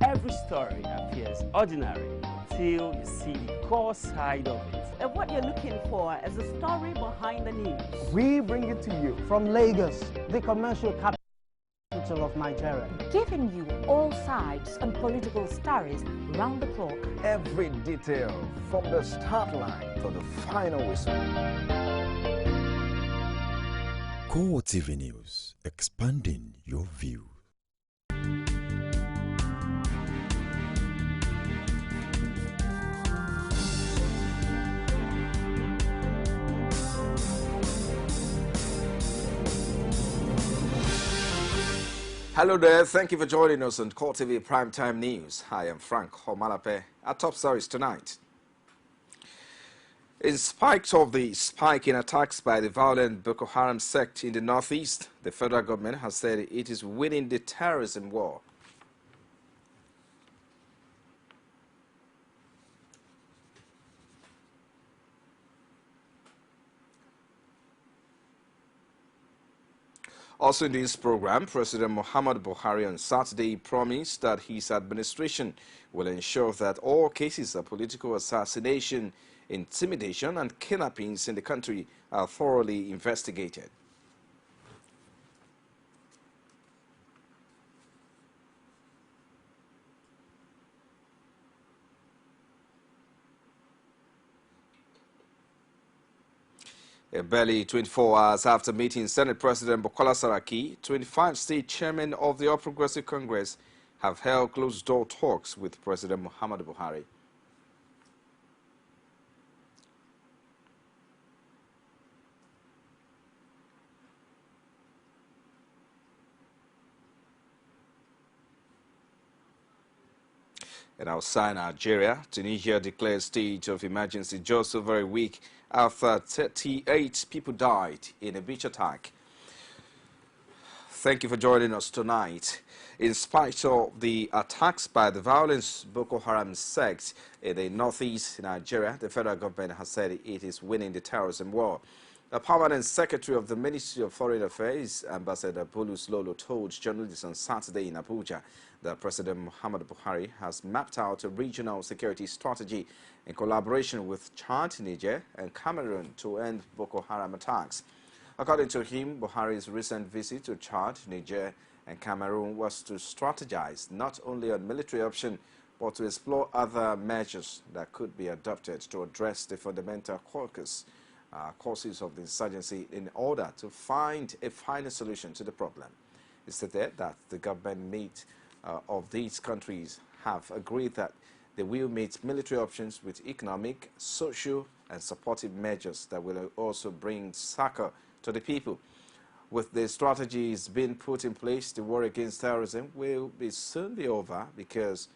every story appears ordinary until you see the core side of it. And what you're looking for is the story behind the news. We bring it to you from Lagos, the commercial capital of Nigeria. Giving you all sides and political stories round the clock. Every detail from the start line to the final whistle. CoreTV News, expanding your view. Hello there, thank you for joining us on CoreTV Primetime News. I am Frank Homalape. Our top stories tonight. In spite of the spike in attacks by the violent Boko Haram sect in the northeast, the federal government has said it is winning the terrorism war. Also in this program, President Muhammadu Buhari on Saturday promised that his administration will ensure that all cases of political assassination, intimidation and kidnappings in the country are thoroughly investigated. Barely 24 hours after meeting Senate President Bukola Saraki, 25 state chairmen of the All Progressive Congress have held closed-door talks with President Muhammadu Buhari. And outside Nigeria, Tunisia declared state of emergency just over a week after 38 people died in a beach attack. Thank you for joining us tonight. In spite of the attacks by the violent Boko Haram sect in the northeast Nigeria, the federal government has said it is winning the terrorism war. The permanent secretary of the Ministry of Foreign Affairs, Ambassador Bulus Lolo, told journalists on Saturday in Abuja that President Muhammadu Buhari has mapped out a regional security strategy in collaboration with Chad, Niger, and Cameroon to end Boko Haram attacks. According to him, Buhari's recent visit to Chad, Niger, and Cameroon was to strategize not only on military options, but to explore other measures that could be adopted to address the fundamental causes of the insurgency in order to find a final solution to the problem. He stated that the government of these countries have agreed that they will meet military options with economic, social, and supportive measures that will also bring succor to the people. With the strategies being put in place, the war against terrorism will soon be over because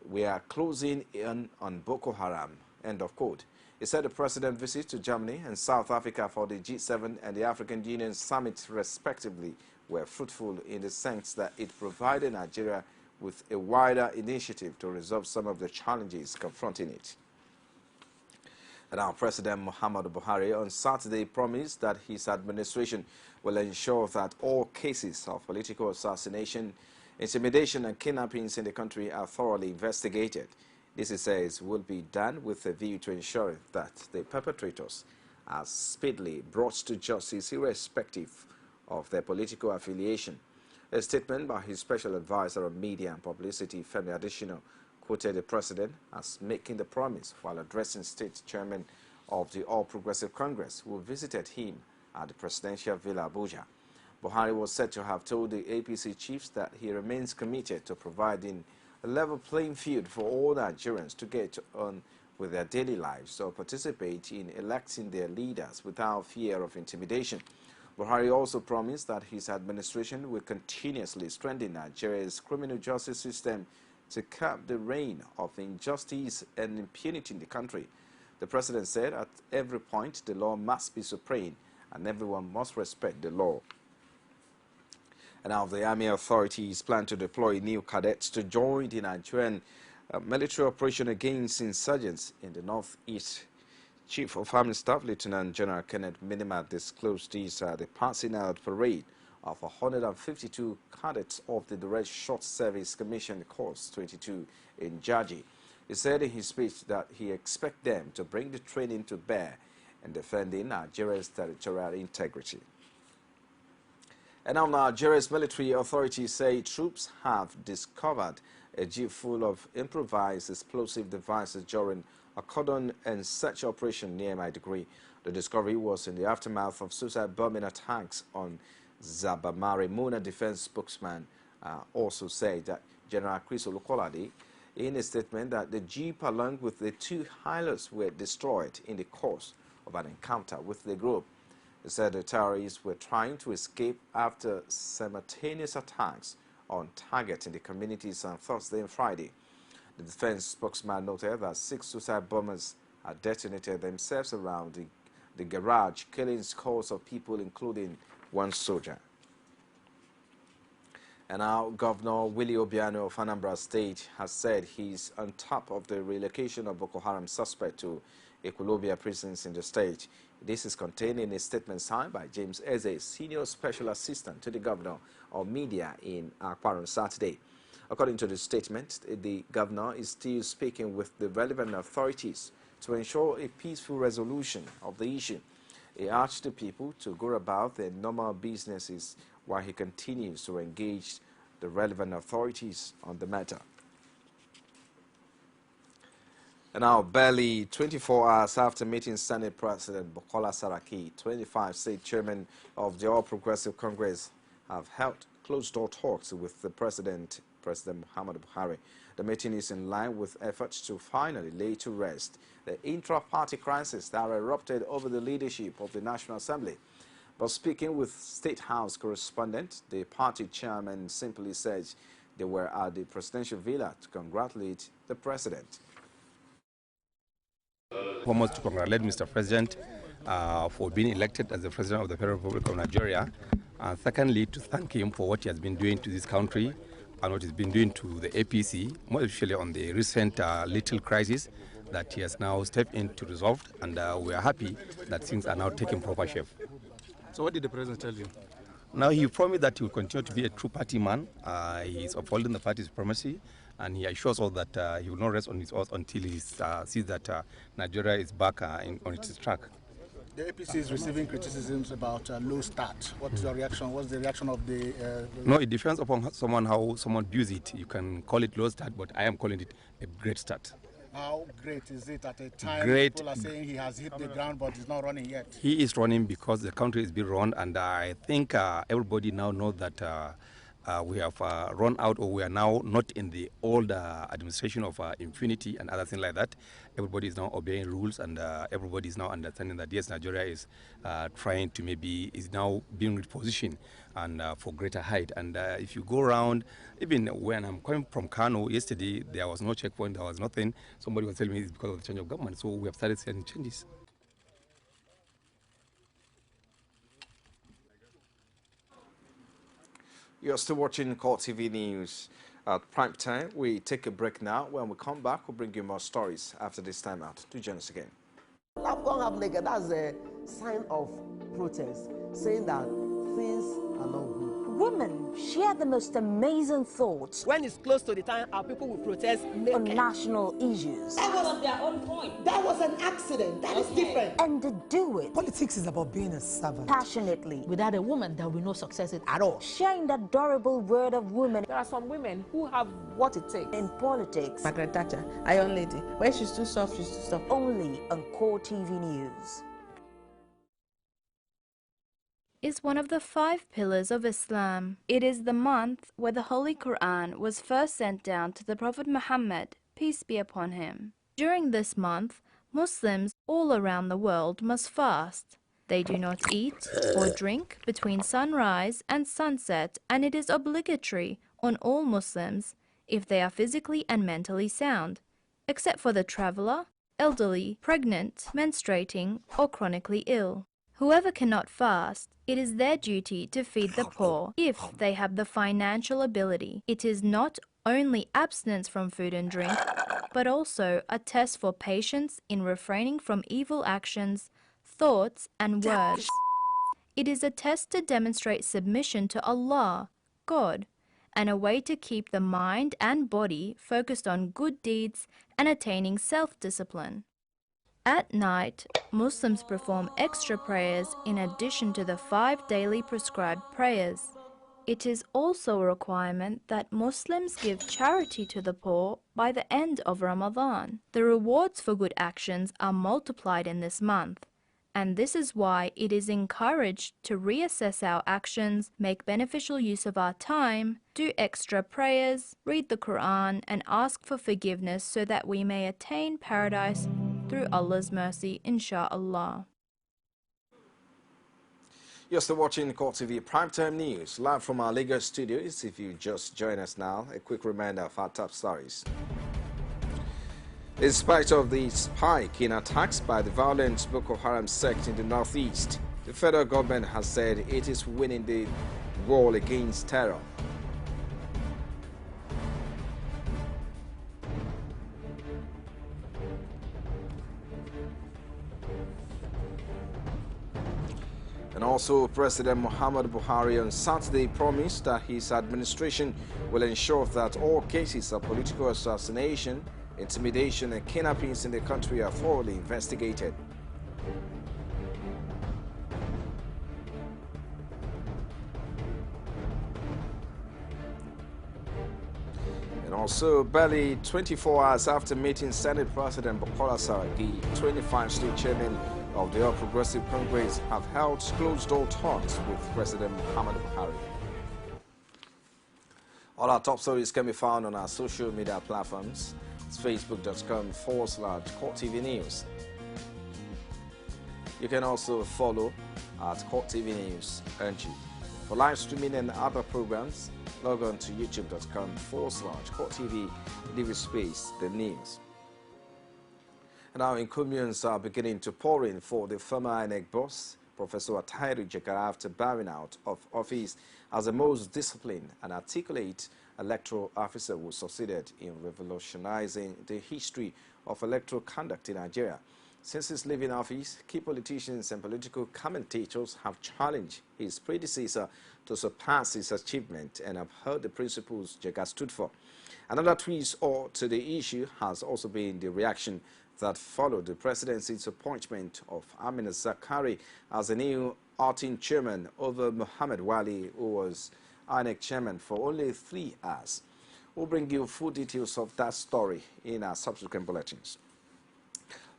we are closing in on Boko Haram. End of quote. He said the president's visit to Germany and South Africa for the G7 and the African Union summit respectively were fruitful in the sense that it provided Nigeria with a wider initiative to resolve some of the challenges confronting it. And now President Muhammadu Buhari on Saturday promised that his administration will ensure that all cases of political assassination, intimidation and kidnappings in the country are thoroughly investigated. This, he says, will be done with a view to ensuring that the perpetrators are speedily brought to justice irrespective of their political affiliation. A statement by his special advisor on media and publicity, Femi Adesina, quoted the president as making the promise while addressing state chairman of the All Progressive Congress who visited him at the presidential villa Abuja. Buhari was said to have told the APC chiefs that he remains committed to providing a level playing field for all Nigerians to get on with their daily lives or participate in electing their leaders without fear of intimidation. Buhari also promised that his administration will continuously strengthen Nigeria's criminal justice system to curb the reign of injustice and impunity in the country. The president said at every point the law must be supreme and everyone must respect the law. And now the army authorities plan to deploy new cadets to join the Nigerian military operation against insurgents in the northeast. Chief of Army Staff Lieutenant General Kenneth Minima disclosed this at the passing out parade of 152 cadets of the Direct Short Service Commission Course 22 in Jaji. He said in his speech that he expects them to bring the training to bear in defending Nigeria's territorial integrity. And now Nigeria's military authorities say troops have discovered a jeep full of improvised explosive devices during a cordon and search operation near Maiduguri. The discovery was in the aftermath of suicide bombing attacks on Zabamari. Muna defense spokesman also said that General Chris Olukolade, in a statement, that the jeep along with the 2 highlights were destroyed in the course of an encounter with the group. He said the terrorists were trying to escape after simultaneous attacks on target in the communities on Thursday and Friday. The defense spokesman noted that 6 suicide bombers had detonated themselves around the garage, killing scores of people, including 1 soldier. And now Governor Willie Obiano of Anambra State has said he's on top of the relocation of Boko Haram suspect to Equilobia prisons in the state. This is contained in a statement signed by James Eze, Senior Special Assistant to the Governor of Media in Akwa on Saturday. According to the statement, the governor is still speaking with the relevant authorities to ensure a peaceful resolution of the issue. He urged the people to go about their normal businesses while he continues to engage the relevant authorities on the matter. And now, barely 24 hours after meeting Senate President Bukola Saraki, 25 state chairmen of the All Progressive Congress have held closed-door talks with the President Muhammadu Buhari. The meeting is in line with efforts to finally lay to rest the intra-party crisis that erupted over the leadership of the National Assembly. But speaking with State House correspondent, the party chairman simply said they were at the presidential villa to congratulate the president. Foremost, to congratulate Mr. President for being elected as the President of the Federal Republic of Nigeria. And secondly, to thank him for what he has been doing to this country and what he's been doing to the APC, more especially on the recent little crisis that he has now stepped in to resolve. And we are happy that things are now taking proper shape. So what did the President tell you? Now, he promised that he will continue to be a true party man. He is upholding the party's primacy, and he assures us that he will not rest on his oath until he sees that Nigeria is back on its track. The APC is receiving criticisms about low start. What's your reaction? What's the reaction of the... No, it depends upon how someone views it. You can call it low start, but I am calling it a great start. How great is it at a time people are saying he has hit the ground but he's not running yet? He is running because the country is being run, and I think everybody now knows that we have run out, or we are now not in the old administration of impunity and other things like that. Everybody is now obeying rules, and everybody is now understanding that yes, Nigeria is trying to is now being repositioned and for greater height. And if you go around, even when I'm coming from Kano yesterday, there was no checkpoint, there was nothing. Somebody was telling me it's because of the change of government. So we have started seeing changes. You're still watching CoreTV News at prime time. We take a break now. When we come back, we'll bring you more stories after this time out. Do join us again. That's a sign of protest, saying that things are not good. Women share the most amazing thoughts When it's close to the time, our people will protest naked. on national issues. That was their own point. That was an accident. That is different. And to do it Politics is about being a servant. passionately, Without a woman, there will be no success at all. sharing the adorable word of women There are some women who have what it takes. in politics, Margaret Thatcher, Iron Lady. When she's too soft, she's too soft. only on CoreTV News. Is one of the 5 pillars of Islam. It is the month where the Holy Quran was first sent down to the Prophet Muhammad, peace be upon him. During this month, Muslims all around the world must fast. They do not eat or drink between sunrise and sunset, and it is obligatory on all Muslims if they are physically and mentally sound, except for the traveler, elderly, pregnant, menstruating, or chronically ill. Whoever cannot fast, it is their duty to feed the poor if they have the financial ability. It is not only abstinence from food and drink, but also a test for patience in refraining from evil actions, thoughts, and words. It is a test to demonstrate submission to Allah, God, and a way to keep the mind and body focused on good deeds and attaining self-discipline. At night, Muslims perform extra prayers in addition to the 5 daily prescribed prayers. It is also a requirement that Muslims give charity to the poor by the end of Ramadan. The rewards for good actions are multiplied in this month, and this is why it is encouraged to reassess our actions, make beneficial use of our time, do extra prayers, read the Quran, and ask for forgiveness so that we may attain paradise through Allah's mercy, insha'Allah. You're still watching CoreTV Primetime News, live from our Lagos studios. If you just join us now, a quick reminder of our top stories. In spite of the spike in attacks by the violent Boko Haram sect in the northeast, the federal government has said it is winning the war against terror. And also, President Muhammadu Buhari on Saturday promised that his administration will ensure that all cases of political assassination, intimidation and kidnappings in the country are thoroughly investigated. And also, barely 24 hours after meeting Senate President Bukola Saraki, 25 state chairmen of the All Progressive Congress have held closed-door talks with President Muhammadu Buhari. All our top stories can be found on our social media platforms. It's facebook.com/CoreTV News. You can also follow at CoreTV News NG. For live streaming and other programs, log on to youtube.com/CoreTV, leave space the news. And now incumbents are beginning to pour in for the former INEC boss, Professor Atairu Jekara, after bowing out of office as the most disciplined and articulate electoral officer who succeeded in revolutionizing the history of electoral conduct in Nigeria. Since his leaving office, key politicians and political commentators have challenged his predecessor to surpass his achievement and upheld the principles Jega stood for. Another twist to the issue has also been the reaction that followed the presidency's appointment of Amina Zakari as the new acting chairman over Muhammad Wali, who was INEC chairman for only 3 hours. We'll bring you full details of that story in our subsequent bulletins.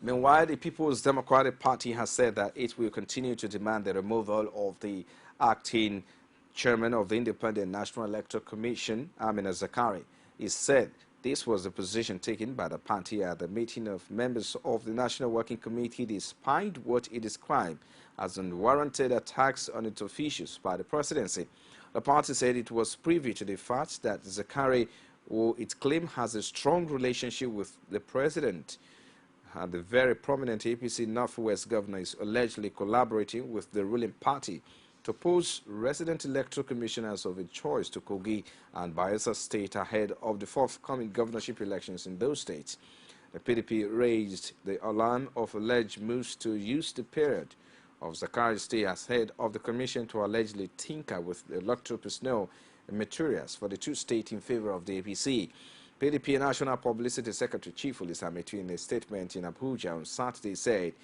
Meanwhile, the People's Democratic Party has said that it will continue to demand the removal of the acting chairman of the Independent National Electoral Commission, Amina Zakari. He said this was the position taken by the party at the meeting of members of the National Working Committee despite what he described as unwarranted attacks on its officials by the presidency. The party said it was privy to the fact that Zakari, who it claimed has a strong relationship with the president, and the very prominent APC Northwest governor, is allegedly collaborating with the ruling party to post resident electoral commissioners of its choice to Kogi and Bayelsa State ahead of the forthcoming governorship elections in those states. The PDP raised the alarm of alleged moves to use the period of Zakari's stay as head of the commission to allegedly tinker with the electoral personnel and materials for the 2 states in favor of the APC. PDP National Publicity Secretary Chief Olisametu, in a statement in Abuja on Saturday, said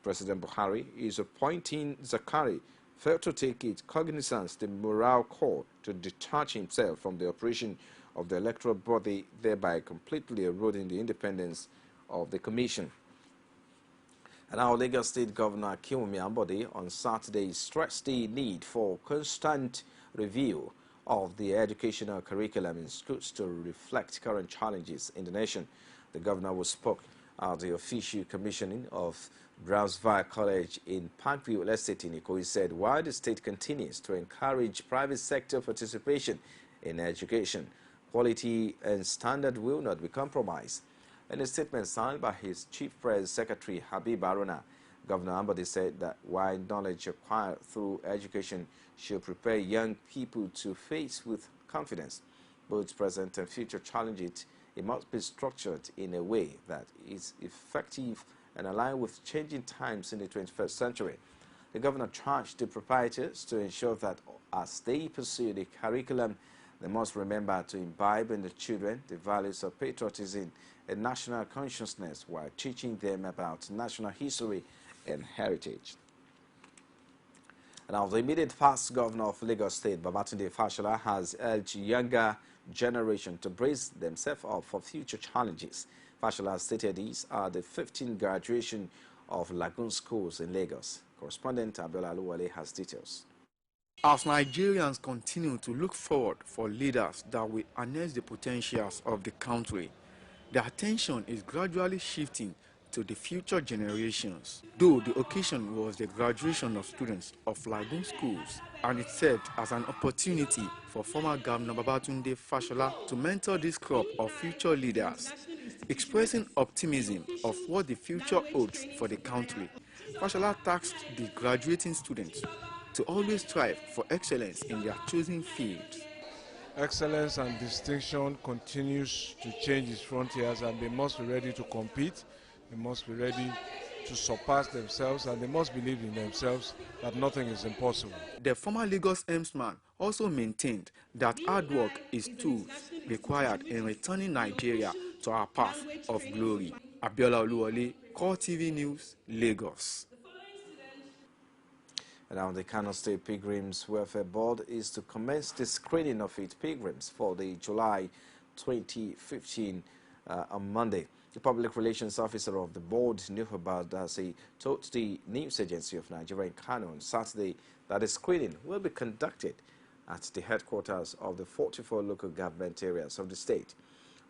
President Buhari is appointing Zakari failed to take it cognizance the moral call to detach himself from the operation of the electoral body, thereby completely eroding the independence of the commission. And our Lagos State Governor Kiwumi Ambode on Saturday stressed the need for constant review of the educational curriculum in schools to reflect current challenges in the nation. The governor who spoke at the official commissioning of Brownsville College in Parkview Estate in Ikoyi said while the state continues to encourage private sector participation in education, quality and standard will not be compromised. In a statement signed by his Chief Press Secretary Habib Aruna, Governor Ambode said that while knowledge acquired through education should prepare young people to face with confidence both present and future challenges, it must be structured in a way that is effective and aligned with changing times in the 21st century. The governor charged the proprietors to ensure that as they pursue the curriculum, they must remember to imbibe in the children the values of patriotism and national consciousness while teaching them about national history and heritage. Now, the immediate past governor of Lagos State, Babatunde Fashola, has urged younger generation to brace themselves up for future challenges. Fashola stated these are the 15th graduation of Lagoon schools in Lagos. Correspondent Abiola Aluwale has details. As Nigerians continue to look forward for leaders that will harness the potentials of the country, the attention is gradually shifting to the future generations. Though the occasion was the graduation of students of Lagoon schools, and it served as an opportunity for former Governor Babatunde Fashola to mentor this crop of future leaders, expressing optimism of what the future holds for the country. Fashola tasked the graduating students to always strive for excellence in their chosen fields. Excellence and distinction continues to change its frontiers, and they must be ready to compete, they must be ready to surpass themselves, and they must believe in themselves that nothing is impossible. The former Lagos Emsman also maintained that hard work is tools required in returning Nigeria to our path of glory. Abiola Oluwole, CoreTV News, Lagos. Now, the Kano State Pilgrims Welfare Board is to commence the screening of its pilgrims for the July 2015 on Monday. The public relations officer of the board, Nuhu Baldasi, told the news agency of Nigeria in Kano on Saturday that the screening will be conducted at the headquarters of the 44 local government areas of the state.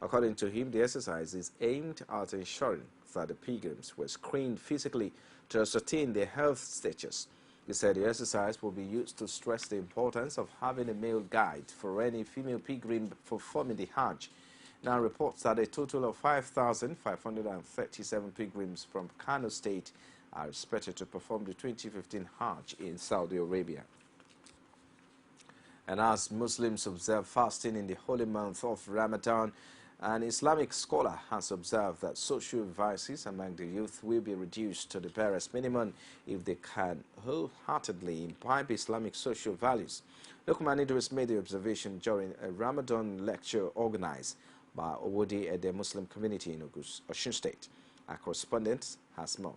According to him, the exercise is aimed at ensuring that the pilgrims were screened physically to ascertain their health status. He said the exercise will be used to stress the importance of having a male guide for any female pilgrim performing the Hajj. Now reports that a total of 5,537 pilgrims from Kano State are expected to perform the 2015 Hajj in Saudi Arabia. And as Muslims observe fasting in the holy month of Ramadan, an Islamic scholar has observed that social vices among the youth will be reduced to the barest minimum if they can wholeheartedly imbibe Islamic social values. Lukman Idris made the observation during a Ramadan lecture organized by Owodi at the Muslim community in Osun State. Our correspondent has more.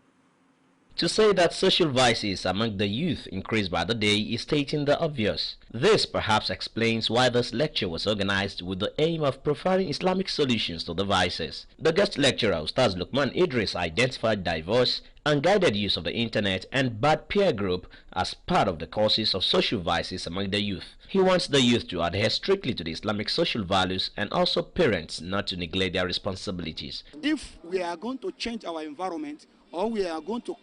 To say that social vices among the youth increase by the day is stating the obvious. This perhaps explains why this lecture was organized with the aim of providing Islamic solutions to the vices. The guest lecturer, Ustaz Lukman Idris, identified diverse and guided use of the internet and bad peer group as part of the causes of social vices among the youth. He wants the youth to adhere strictly to the Islamic social values and also parents not to neglect their responsibilities. If we are going to change our environment, or we want to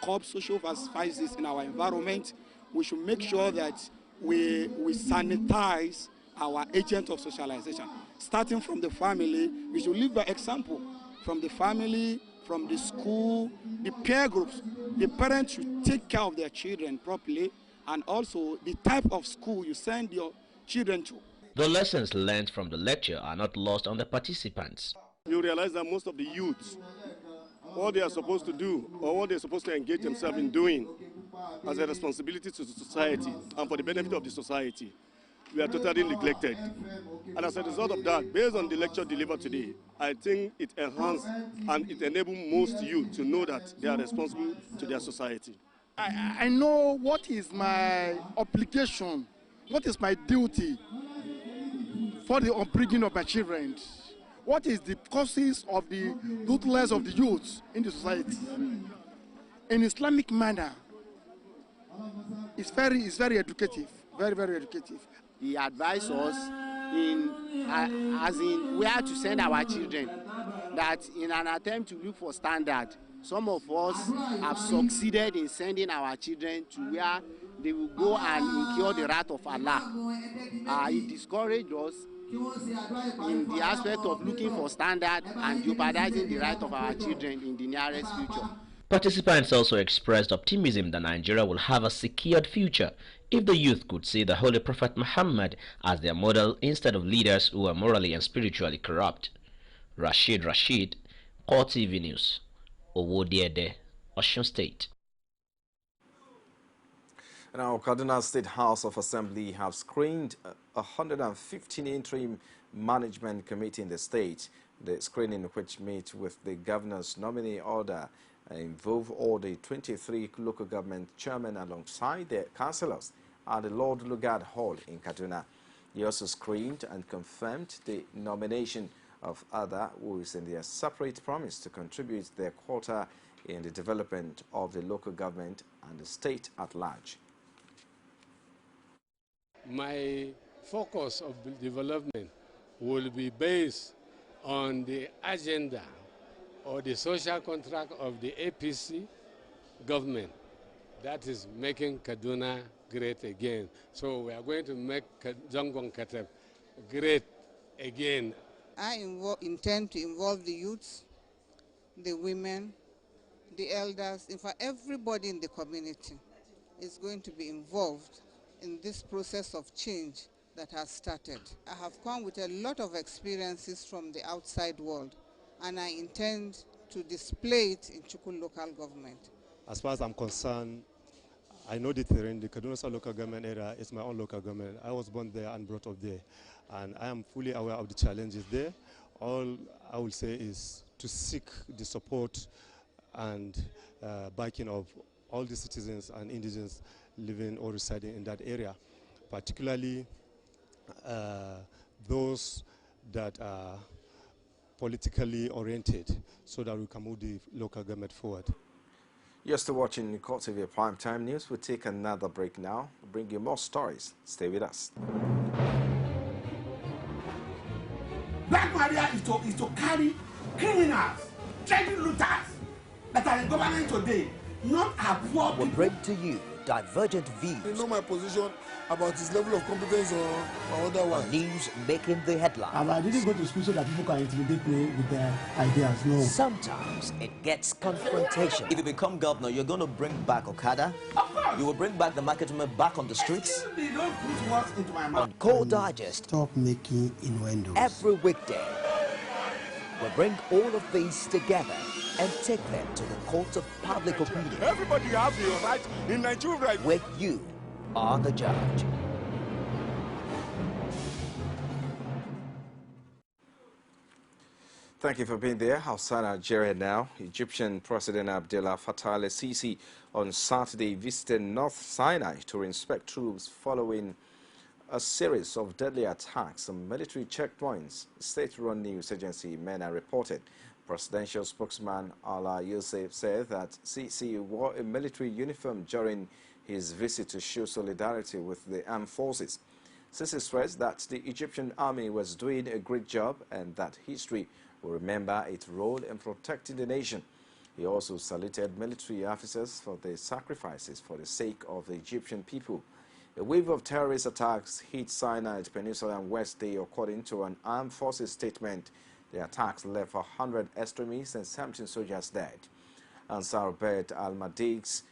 curb social vices in our environment, we should make sure that we sanitize our agent of socialization. Starting from the family, we should live by example. From the family, from the school, the peer groups, the parents should take care of their children properly, and also the type of school you send your children to. The lessons learned from the lecture are not lost on the participants. You realize that most of the youths, what they are supposed to do or what they're supposed to engage themselves in doing as a responsibility to the society and for the benefit of the society, we are totally neglected. And as a result of that, based on the lecture delivered today, I think it enhanced and it enabled most youth to know that they are responsible to their society. I know what is my obligation, what is my duty for the upbringing of my children. What is the causes of the ruthless of the youth in the society? In Islamic manner, it's very educative, very educative. He advised us in where to send our children, that in an attempt to look for standard, some of us have succeeded in sending our children to where they will go and incur the wrath of Allah. He discouraged us in the aspect of looking for standard and jeopardizing the right of our children in the nearest future. Participants also expressed optimism that Nigeria will have a secured future if the youth could see the Holy Prophet Muhammad as their model instead of leaders who are morally and spiritually corrupt. Rashid, CoreTV News, Owodiede, Osun State. Now, Kaduna State House of Assembly have screened 115 interim management committee in the state. The screening, which met with the governor's nominee order, involved all the 23 local government chairmen alongside their councillors at the Lord Lugard Hall in Kaduna. He also screened and confirmed the nomination of others who is in their separate promise to contribute their quota in the development of the local government and the state at large. My focus of development will be based on the agenda or the social contract of the APC government, that is making Kaduna great again. So we are going to make Jangon Kateb great again. I intend to involve the youths, the women, the elders, in fact everybody in the community is going to be involved in this process of change that has started. I have come with a lot of experiences from the outside world, and I intend to display it in Chukwu local government. As far as I'm concerned, I know the terrain. The Kaduna local government area is my own local government. I was born there and brought up there, and I am fully aware of the challenges there. All I will say is to seek the support and backing of all the citizens and indigenes living or residing in that area, particularly those that are politically oriented, so that we can move the local government forward. You're still watching CoreTV Primetime News. We'll take another break now. We'll bring you more stories. Stay with us. Black Maria is to carry criminals, trading looters that are in government today, not a poor people. We'll bring to you divergent views. You know my position about his level of competence or otherwise. News making the headlines. I didn't go to school so that people can intimidate me with their ideas, no. Sometimes it gets confrontation. If you become governor, you're going to bring back Okada. You will bring back the market women back on the streets. They don't put words into my mouth. On Core Digest. Stop making innuendos. Every weekday, we'll bring all of these together and take them to the court of public opinion. Everybody has the right in Nigeria. Where you are the judge. Thank you for being there. Outside Nigeria now, Egyptian President Abdel Fattah el-Sisi on Saturday visited North Sinai to inspect troops following a series of deadly attacks on military checkpoints, state-run news agency MENA reported. Presidential spokesman Ala Youssef said that Sisi wore a military uniform during his visit to show solidarity with the armed forces. Sisi stressed that the Egyptian army was doing a great job and that history will remember its role in protecting the nation. He also saluted military officers for their sacrifices for the sake of the Egyptian people. A wave of terrorist attacks hit Sinai Peninsula on Wednesday, according to an armed forces statement. The attacks left 100 extremists and 17 soldiers dead. Ansar Bet al-Madigs,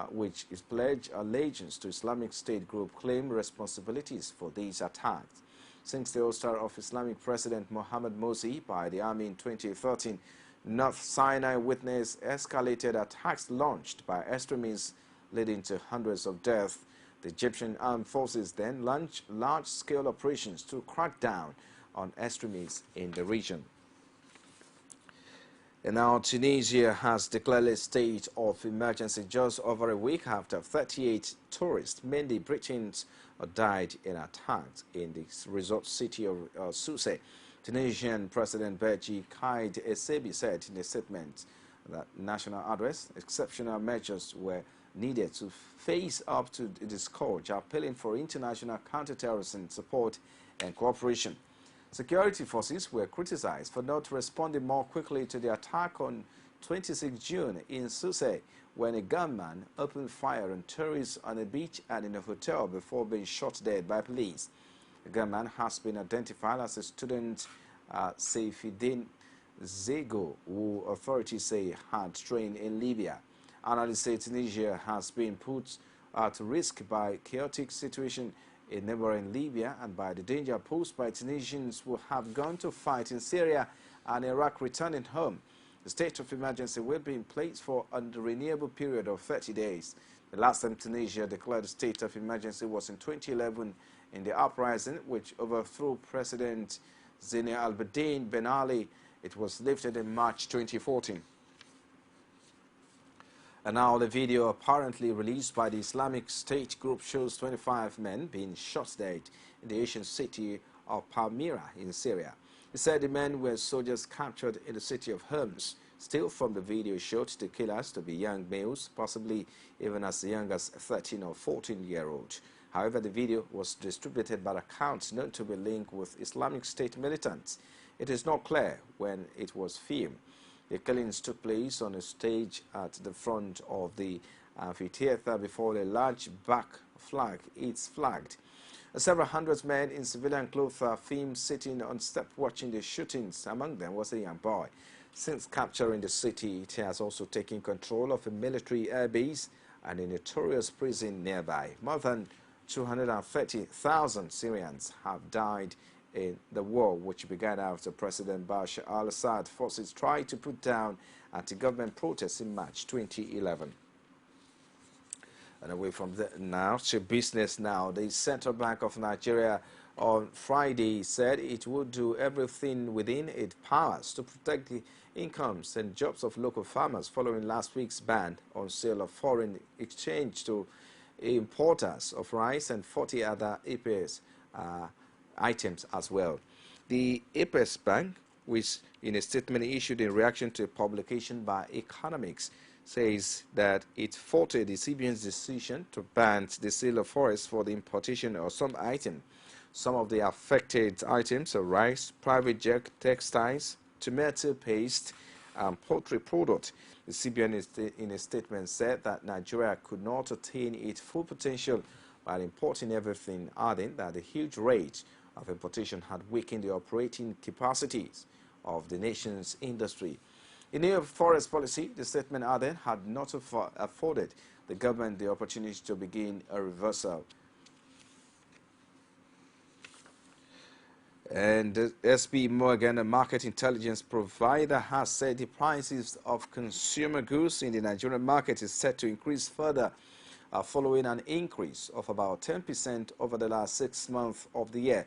which is pledged allegiance to Islamic State group, claimed responsibilities for these attacks. Since the ouster of Islamic President Mohammed Morsi by the army in 2013, North Sinai witnessed escalated attacks launched by extremists, leading to hundreds of deaths. The Egyptian armed forces then launched large-scale operations to crack down on extremists in the region. And now Tunisia has declared a state of emergency just over a week after 38 tourists, mainly Britons, died in attacks in the resort city of Sousse. Tunisian President Beji Caid Essebsi said in a statement that national address, exceptional measures were needed to face up to the scourge, appealing for international counter-terrorism support and cooperation. Security forces were criticized for not responding more quickly to the attack on 26 June in Sousse, when a gunman opened fire on tourists on a beach and in a hotel before being shot dead by police. The gunman has been identified as a student, Seyfidin Zego, who authorities say had trained in Libya. Analysts say Tunisia has been put at risk by chaotic situation in neighboring Libya and by the danger posed by Tunisians who have gone to fight in Syria and Iraq returning home. The state of emergency will be in place for a renewable period of 30 days. The last time Tunisia declared a state of emergency was in 2011 in the uprising which overthrew President Zine al-Abidine Ben Ali. It was lifted in March 2014. And now the video apparently released by the Islamic State group shows 25 men being shot dead in the ancient city of Palmyra in Syria. It said the men were soldiers captured in the city of Homs. Still from the video showed the killers to be young males, possibly even as young as 13 or 14-year-old. However, the video was distributed by accounts known to be linked with Islamic State militants. It is not clear when it was filmed. The killings took place on a stage at the front of the amphitheater before a large back flag is flagged. Several hundred men in civilian clothes are filmed sitting on step watching the shootings. Among them was a young boy. Since capturing the city, it has also taken control of a military airbase and a notorious prison nearby. More than 230,000 Syrians have died in the war, which began after President Bashar al-Assad forces tried to put down anti-government protests in March 2011. And away from that now to business now. The Central Bank of Nigeria on Friday said it would do everything within its powers to protect the incomes and jobs of local farmers following last week's ban on sale of foreign exchange to importers of rice and 40 other APS items as well. The APS Bank, which in a statement issued in reaction to a publication by Economics, says that it faulted the CBN's decision to ban the sale of forex for the importation of some item. Some of the affected items are rice, private jet, textiles, tomato paste, and poultry product. The CBN in a statement said that Nigeria could not attain its full potential by importing everything, adding that the huge rate of importation had weakened the operating capacities of the nation's industry. In new forest policy, the statement added, had not afforded the government the opportunity to begin a reversal. And SB Morgan, a market intelligence provider, has said the prices of consumer goods in the Nigerian market is set to increase further following an increase of about 10% over the last 6 months of the year.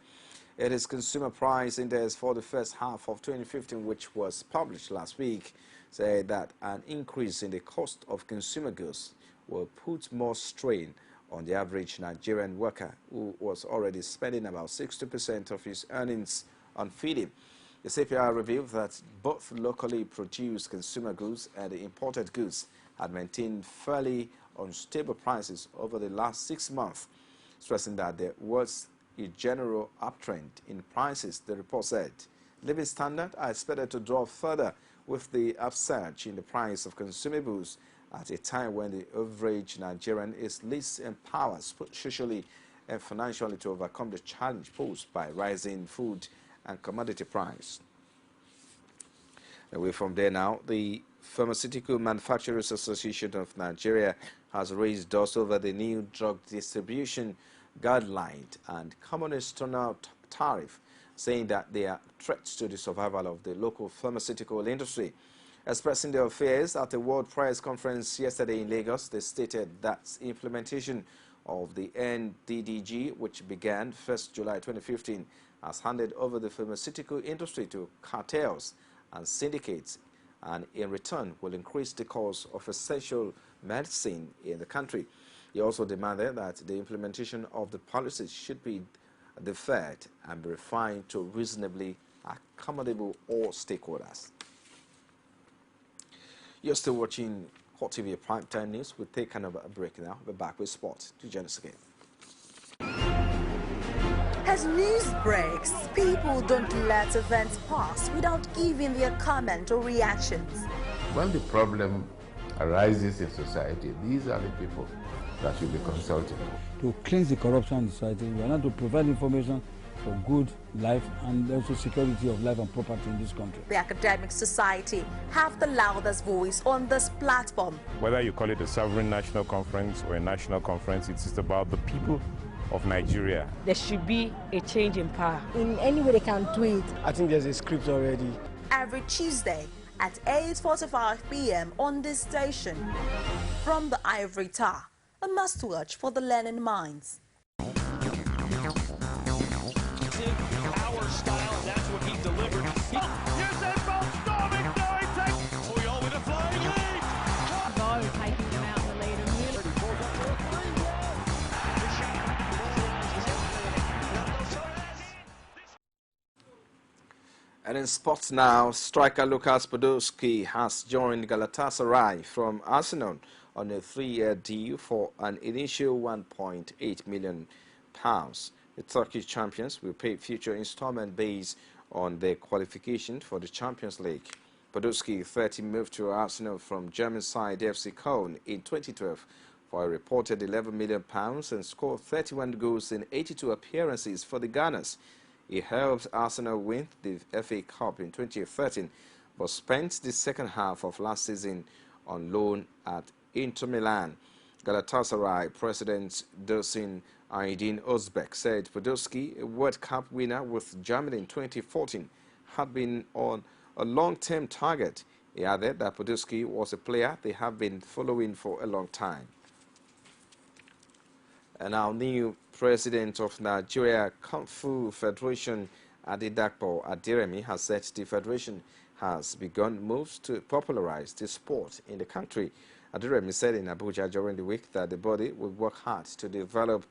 It is Consumer Price Index for the first half of 2015, which was published last week, said that an increase in the cost of consumer goods will put more strain on the average Nigerian worker, who was already spending about 60% of his earnings on feeding. The CPI revealed that both locally produced consumer goods and the imported goods had maintained fairly unstable prices over the last 6 months, stressing that there was a general uptrend in prices. The report said living standards are expected to drop further with the upsurge in the price of consumables at a time when the average Nigerian is least empowered socially and financially to overcome the challenge posed by rising food and commodity price. Away from there now, the Pharmaceutical Manufacturers Association of Nigeria has raised doors over the new drug distribution guideline and common external tariff, saying that they are threats to the survival of the local pharmaceutical industry. Expressing their fears at the World Press Conference yesterday in Lagos, they stated that implementation of the NDDG, which began 1st July 2015, has handed over the pharmaceutical industry to cartels and syndicates, and in return will increase the cost of essential medicine in the country. He also demanded that the implementation of the policies should be deferred and be refined to reasonably accommodable all stakeholders. You're still watching CoreTV Primetime News. We'll take kind of a break now. We're back with sports. To join us again. As news breaks, people don't let events pass without giving their comment or reactions. When the problem arises in society, these are the people that should be consulted. To cleanse the corruption in society, we are not to provide information for good life and also security of life and property in this country. The academic society have the loudest voice on this platform. Whether you call it a sovereign national conference or a national conference, it's just about the people of Nigeria. There should be a change in power. In any way they can do it. I think there's a script already. Every Tuesday at 8:45 p.m. on this station. From the Ivory Tower, A must-watch for the learning minds. Our style, that's what he delivered. Usain Bolt storming, Puyol with a flying lead. Taking them out in the lead and really. And in sports now, striker Lucas Podolski has joined Galatasaray from Arsenal on a 3-year deal for an initial £1.8 million. The Turkish champions will pay future installment based on their qualification for the Champions League. Podolski, 30, moved to Arsenal from German side FC Köln in 2012 for a reported £11 million and scored 31 goals in 82 appearances for the Gunners. He helped Arsenal win the FA Cup in 2013, but spent the second half of last season on loan at Inter Milan. Galatasaray president Dursun Aydin Özbek said Podolski, a World Cup winner with Germany in 2014, had been on a long-term target. He added that Podolski was a player they have been following for a long time. And our new president of Nigeria Kung Fu Federation, Adedapo Aderemi, has said the federation has begun moves to popularize the sport in the country. Aderemi said in Abuja during the week that the body will work hard to develop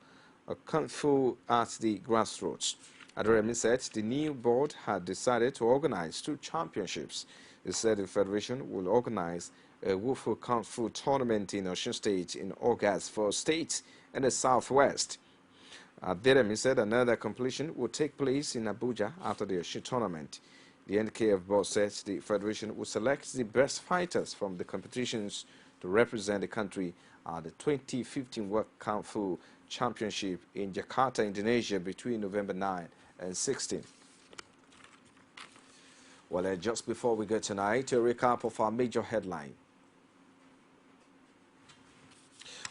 a Kung Fu at the grassroots. Aderemi said the new board had decided to organize 2 championships. He said the federation will organize a Wufu Kung Fu tournament in Osun State in August for states in the southwest. Aderemi said another competition will take place in Abuja after the Osun tournament. The NKF board says the federation will select the best fighters from the competitions to represent the country at the 2015 World Kung Fu Championship in Jakarta, Indonesia between November 9 and 16. Well, just before we go tonight, a recap of our major headline.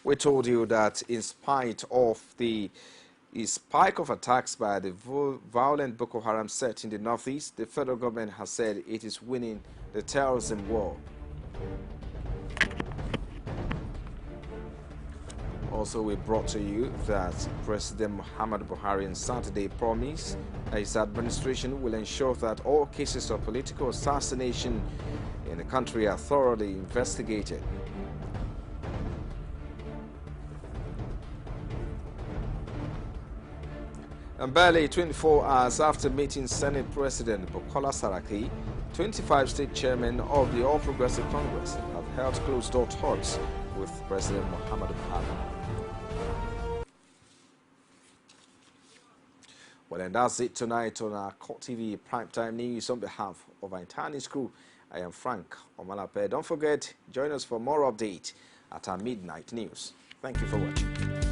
We told you that in spite of the spike of attacks by the violent Boko Haram sect in the northeast, the federal government has said it is winning the terrorism war. Also, we brought to you that President Muhammadu Buhari on Saturday promised that his administration will ensure that all cases of political assassination in the country are thoroughly investigated. And barely 24 hours after meeting Senate President Bukola Saraki, 25 state chairmen of the All Progressive Congress have held closed-door talks with President Muhammadu Buhari. Well, and that's it tonight on our CoreTV Primetime News. On behalf of our entire news crew, I am Frank Omalape. Don't forget, join us for more updates at our midnight news. Thank you for watching.